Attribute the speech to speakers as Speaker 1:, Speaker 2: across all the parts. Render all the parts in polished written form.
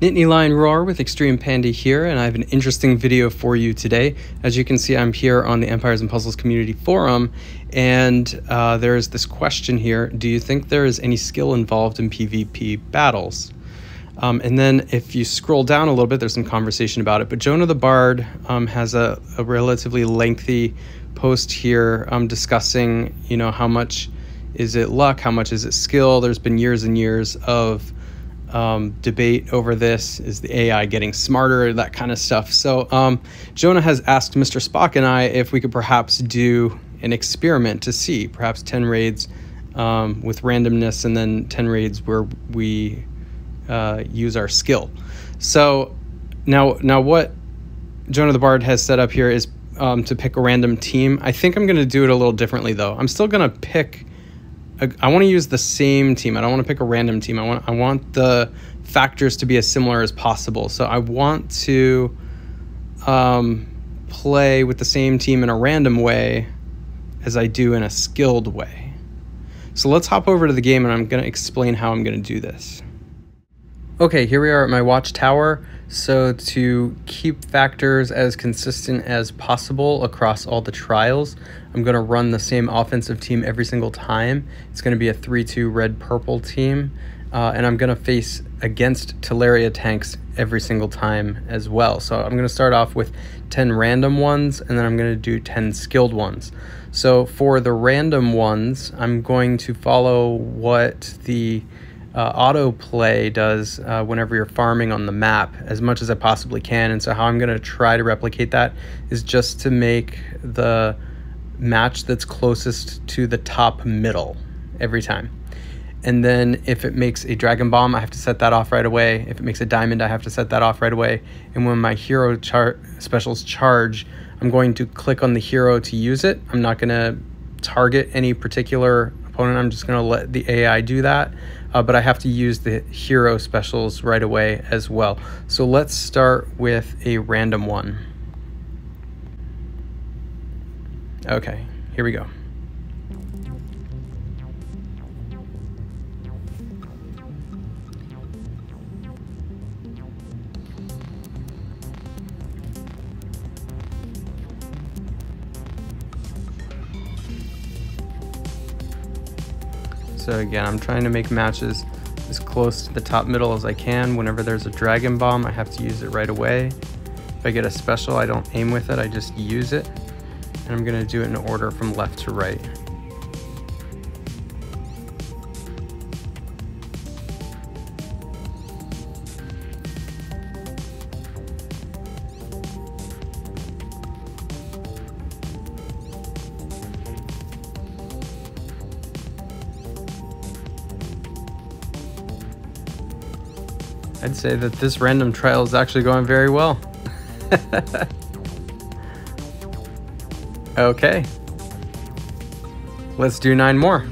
Speaker 1: Nittany Lion Roar with Extreme Panda here, and I have an interesting video for you today. As you can see, I'm here on the Empires and Puzzles community forum, and there's this question here: do you think there is any skill involved in PvP battles? And then if you scroll down a little bit, there's some conversation about it, but Jonah the Bard has a relatively lengthy post here discussing, how much is it luck, how much is it skill. There's been years and years of debate over this. Is the AI getting smarter, that kind of stuff. So Jonah has asked Mr. Spock and I if we could perhaps do an experiment to see perhaps 10 raids with randomness, and then 10 raids where we use our skill. So now what Jonah the Bard has set up here is to pick a random team. I think I'm going to do it a little differently though. I'm still going to pick I want to use the same team. I don't want to pick a random team. I want the factors to be as similar as possible. So I want to play with the same team in a random way as I do in a skilled way. So let's hop over to the game, and I'm going to explain how I'm going to do this. Okay, here we are at my watchtower. So to keep factors as consistent as possible across all the trials, I'm going to run the same offensive team every single time. It's going to be a 3-2 red-purple team, and I'm going to face against Teleria tanks every single time as well. So I'm going to start off with 10 random ones, and then I'm going to do 10 skilled ones. So for the random ones, I'm going to follow what the autoplay does whenever you're farming on the map as much as I possibly can. And so how I'm going to try to replicate that is just to make the match that's closest to the top middle every time. And then if it makes a dragon bomb, I have to set that off right away. If it makes a diamond, I have to set that off right away. And when my hero specials charge, I'm going to click on the hero to use it. I'm not going to target any particular opponent. I'm just going to let the AI do that. But I have to use the hero specials right away as well. So let's start with a random one. Okay, here we go. So again, I'm trying to make matches as close to the top middle as I can. Whenever there's a dragon bomb, I have to use it right away. If I get a special, I don't aim with it, I just use it. And I'm gonna do it in order from left to right. I'd say that this random trial is actually going very well. Okay, let's do 9 more.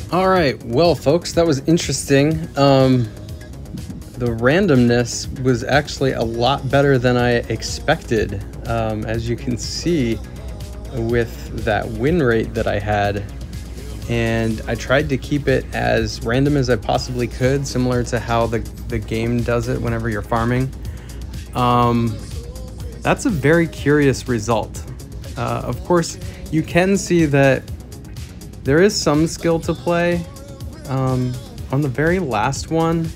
Speaker 1: All right, well, folks, that was interesting. The randomness was actually a lot better than I expected, as you can see with that win rate that I had. And I tried to keep it as random as I possibly could, similar to how the game does it whenever you're farming. That's a very curious result. Of course, you can see that there is some skill to play. On the very last one,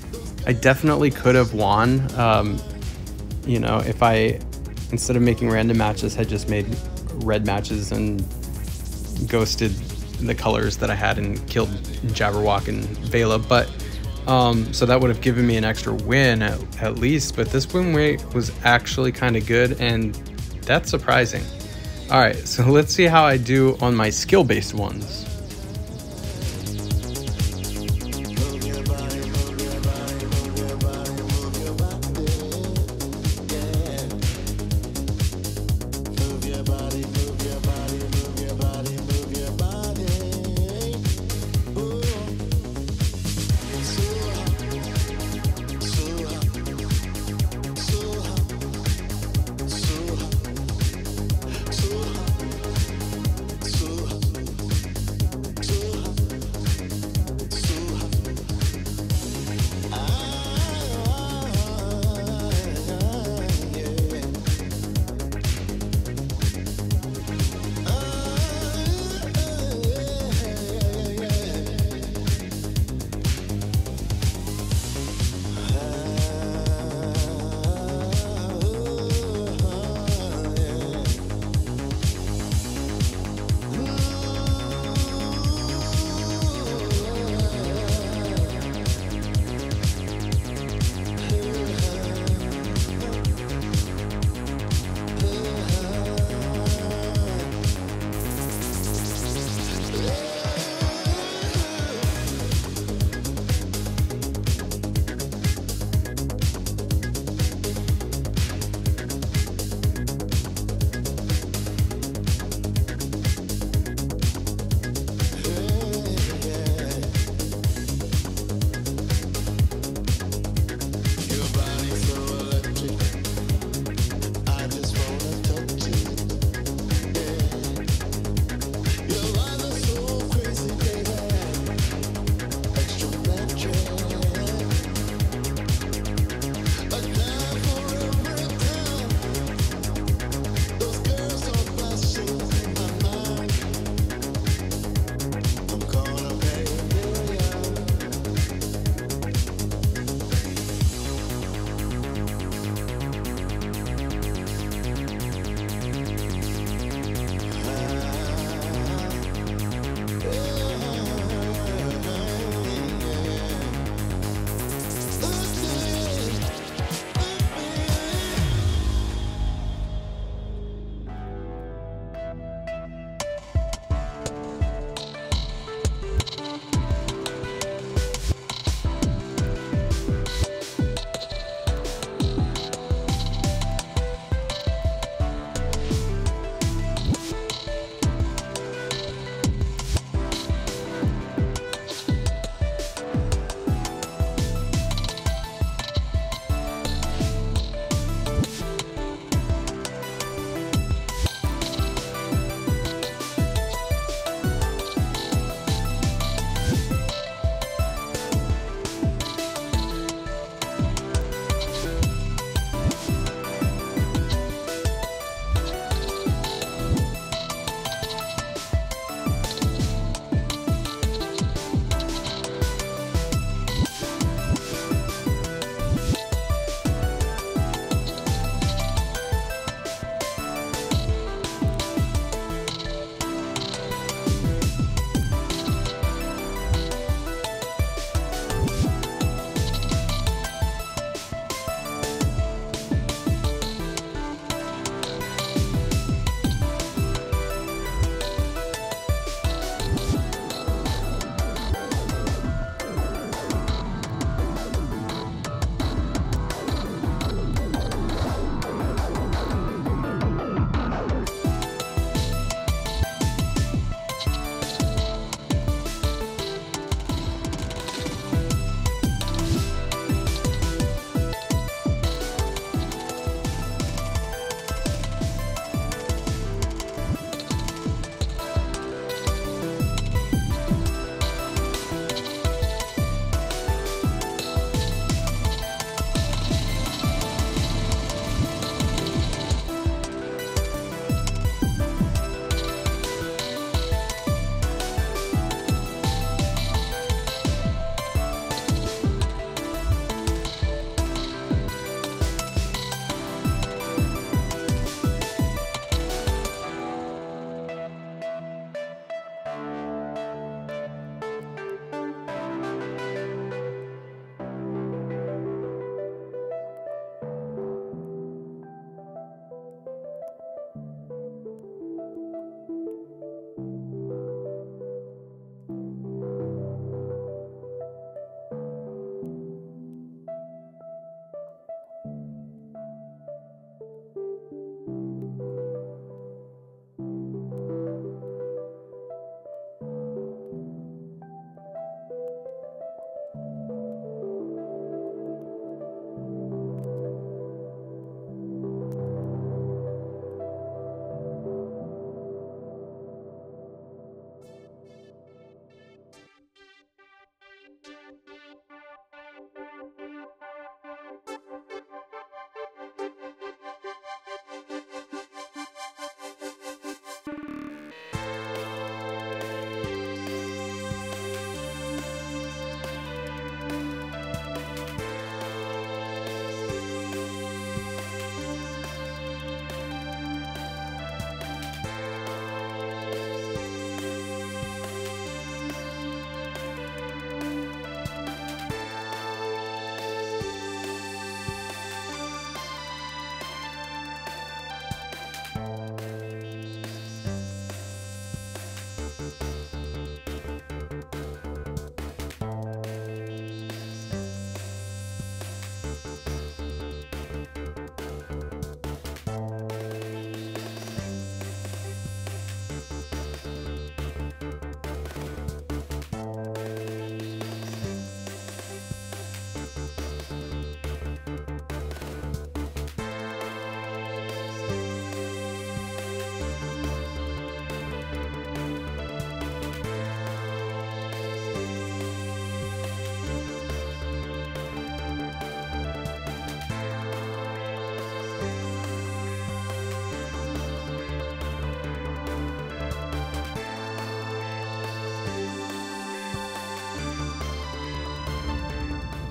Speaker 1: I definitely could have won. You know, if I, instead of making random matches, had just made red matches and ghosted the colors that I had and killed Jabberwock and Vela. But so that would have given me an extra win at least. But this win rate was actually kind of good, and that's surprising. All right, so let's see how I do on my skill-based ones.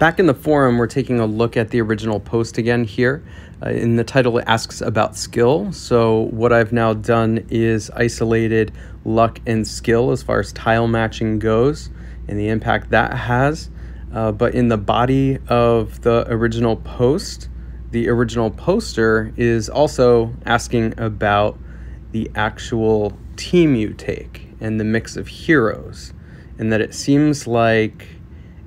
Speaker 1: Back in the forum, we're taking a look at the original post again here. In the title, it asks about skill. So what I've now done is isolated luck and skill as far as tile matching goes and the impact that has. But in the body of the original post, the original poster is also asking about the actual team you take and the mix of heroes, and that it seems like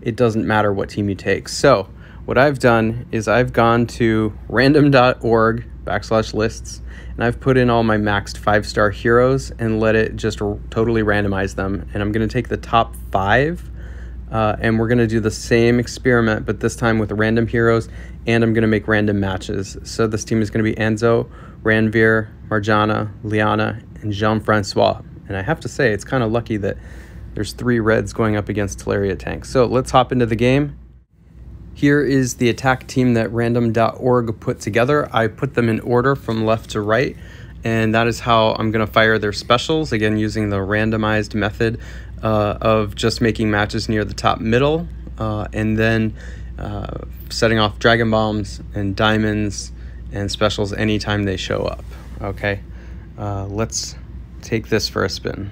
Speaker 1: it doesn't matter what team you take. So what I've done is I've gone to random.org/lists, and I've put in all my maxed 5-star heroes and let it just totally randomize them. And I'm going to take the top 5, and we're going to do the same experiment, but this time with random heroes, and I'm going to make random matches. So this team is going to be Enzo, Ranveer, Marjana, Liana, and Jean-Francois. And I have to say, it's kind of lucky that there's 3 reds going up against Teleria tanks. So let's hop into the game. Here is the attack team that random.org put together. I put them in order from left to right, and that is how I'm going to fire their specials, again using the randomized method of just making matches near the top middle, and then setting off Dragon Bombs and Diamonds and specials anytime they show up. Okay, let's take this for a spin.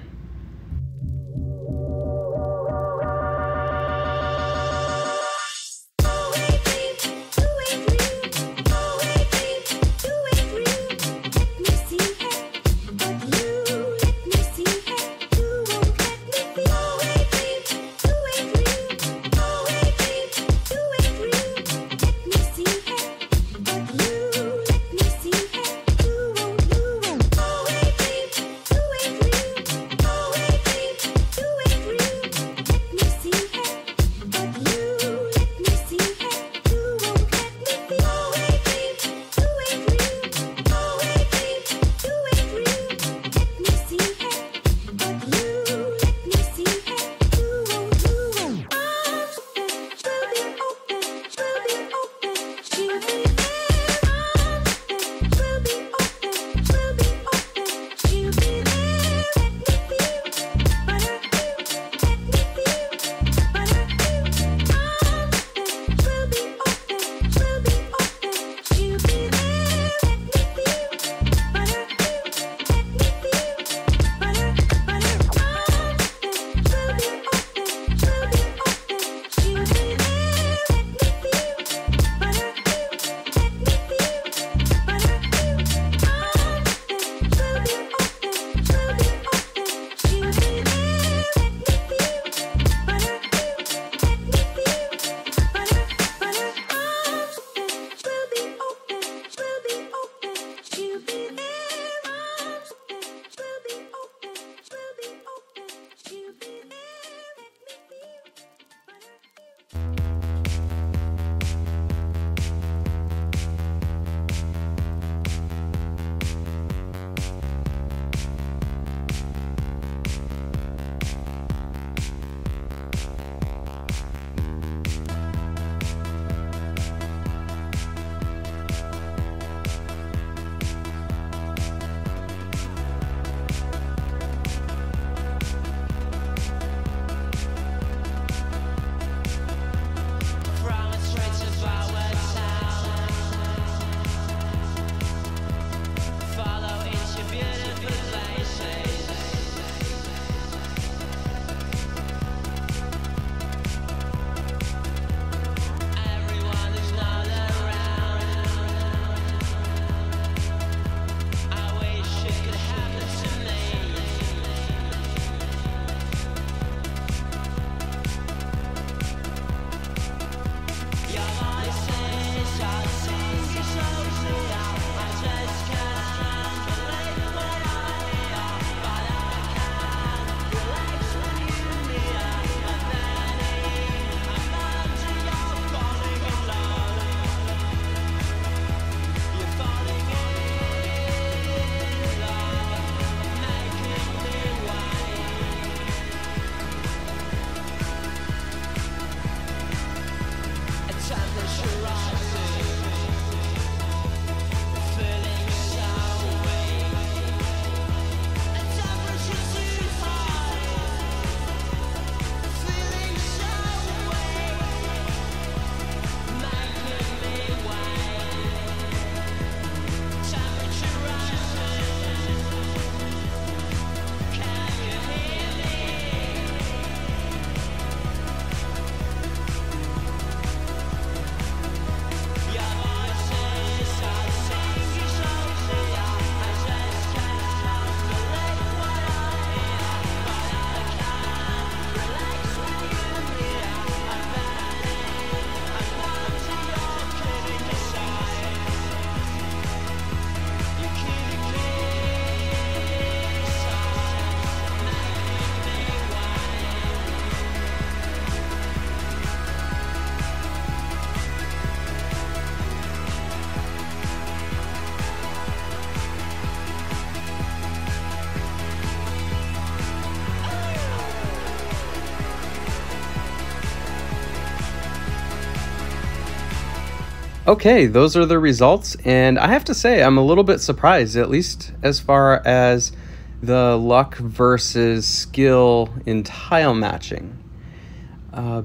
Speaker 1: Okay, those are the results, and I have to say I'm a little bit surprised, at least as far as the luck versus skill in tile matching.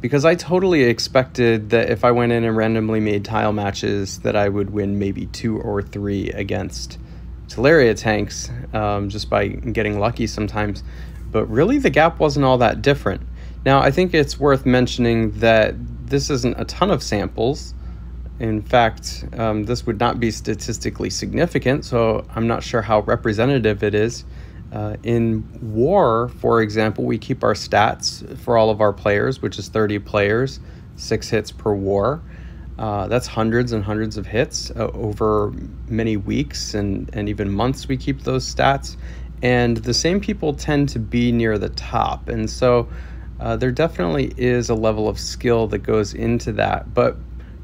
Speaker 1: Because I totally expected that if I went in and randomly made tile matches that I would win maybe 2 or 3 against Talaria tanks, just by getting lucky sometimes. But really the gap wasn't all that different. Now I think it's worth mentioning that this isn't a ton of samples. In fact, this would not be statistically significant, so I'm not sure how representative it is. In war, for example, we keep our stats for all of our players, which is 30 players, 6 hits per war. That's hundreds and hundreds of hits over many weeks and even months we keep those stats. And the same people tend to be near the top. And so there definitely is a level of skill that goes into that. But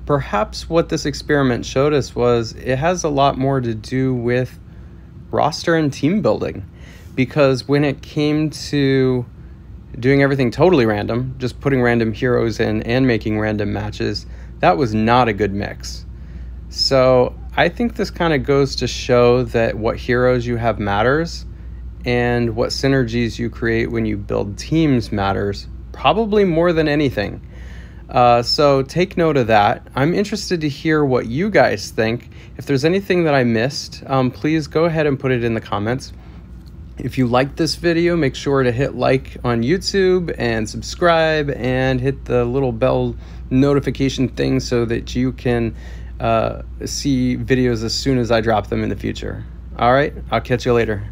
Speaker 1: perhaps what this experiment showed us was it has a lot more to do with roster and team building, because when it came to doing everything totally random, just putting random heroes in and making random matches, that was not a good mix. So I think this kind of goes to show that what heroes you have matters, and what synergies you create when you build teams matters, probably more than anything. So take note of that. I'm interested to hear what you guys think. If there's anything that I missed, please go ahead and put it in the comments. If you liked this video, make sure to hit like on YouTube and subscribe and hit the little bell notification thing so that you can see videos as soon as I drop them in the future. All right, I'll catch you later.